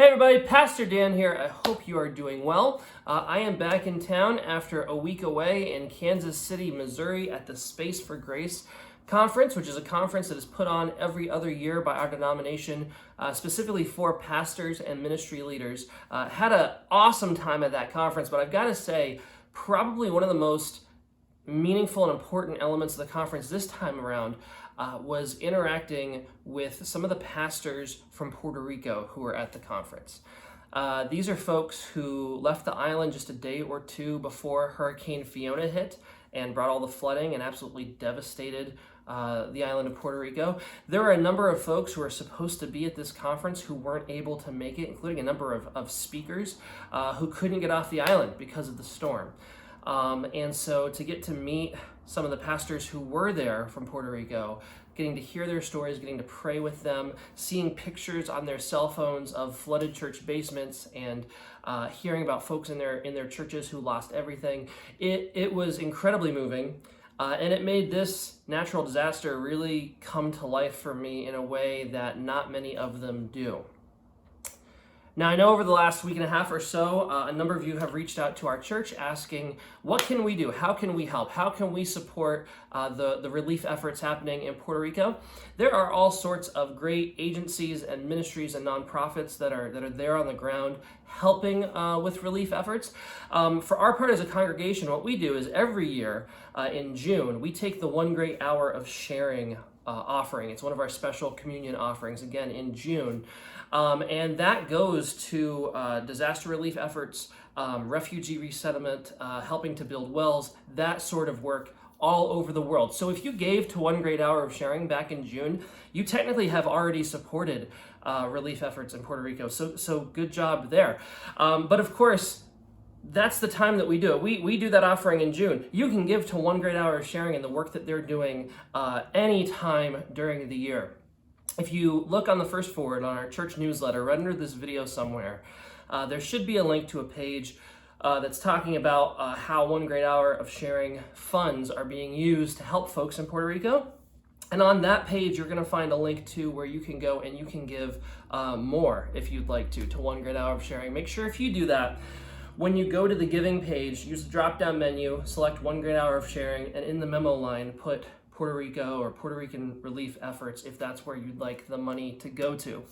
Hey everybody, Pastor Dan here. I hope you are doing well. I am back in town after a week away in Kansas City, Missouri at the Space for Grace conference, which is a conference that is put on every other year by our denomination, specifically for pastors and ministry leaders. Had an awesome time at that conference, but I've got to say, probably one of the most meaningful and important elements of the conference this time around was interacting with some of the pastors from Puerto Rico who were at the conference. These are folks who left the island just a day or two before Hurricane Fiona hit and brought all the flooding and absolutely devastated the island of Puerto Rico. There were a number of folks who were supposed to be at this conference who weren't able to make it, including a number of speakers who couldn't get off the island because of the storm. And so to get to meet some of the pastors who were there from Puerto Rico, getting to hear their stories, getting to pray with them, seeing pictures on their cell phones of flooded church basements, and hearing about folks in their churches who lost everything, it was incredibly moving. And it made this natural disaster really come to life for me in a way that not many of them do. Now, I know over the last week and a half or so, a number of you have reached out to our church asking, what can we do? How can we help? How can we support the relief efforts happening in Puerto Rico? There are all sorts of great agencies and ministries and nonprofits that are there on the ground helping with relief efforts. For our part as a congregation, what we do is every year in June, we take the One Great Hour of Sharing offering. It's one of our special communion offerings, again, in June. And that goes to disaster relief efforts, refugee resettlement, helping to build wells, that sort of work all over the world. So if you gave to One Great Hour of Sharing back in June, you technically have already supported relief efforts in Puerto Rico. So good job there. But of course, that's the time that we do it. We do that offering in June. You can give to One Great Hour of Sharing and the work that they're doing anytime during the year. If you look on the first forward on our church newsletter, right under this video somewhere, there should be a link to a page that's talking about how One Great Hour of Sharing funds are being used to help folks in Puerto Rico. And on that page, you're going to find a link to where you can go and you can give more if you'd like to One Great Hour of Sharing. Make sure if you do that, when you go to the giving page, use the drop-down menu, select One Great Hour of Sharing, and in the memo line, put Puerto Rico or Puerto Rican relief efforts if that's where you'd like the money to go to.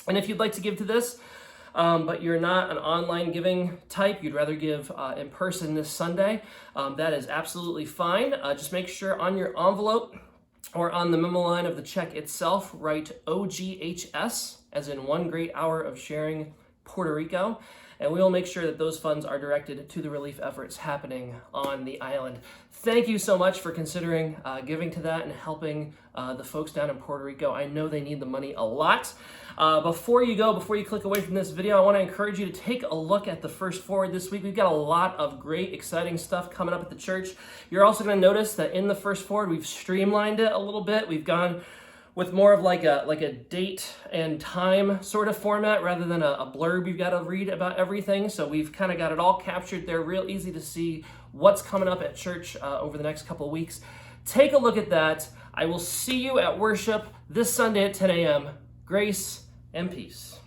And if you'd like to give to this, but you're not an online giving type, you'd rather give in person this Sunday, that is absolutely fine. Just make sure on your envelope or on the memo line of the check itself, write OGHS, as in One Great Hour of Sharing Puerto Rico. And we will make sure that those funds are directed to the relief efforts happening on the island. Thank you so much for considering giving to that and helping the folks down in Puerto Rico. I know they need the money a lot. Before you click away from this video, I want to encourage you to take a look at the first forward this week. We've got a lot of great, exciting stuff coming up at the church. You're also going to notice that in the first forward, we've streamlined it a little bit. We've gone with more of like a date and time sort of format rather than a blurb you've got to read about everything. So we've kind of got it all captured there, real easy to see what's coming up at church over the next couple of weeks. Take a look at that. I will see you at worship this Sunday at 10 a.m. Grace and peace.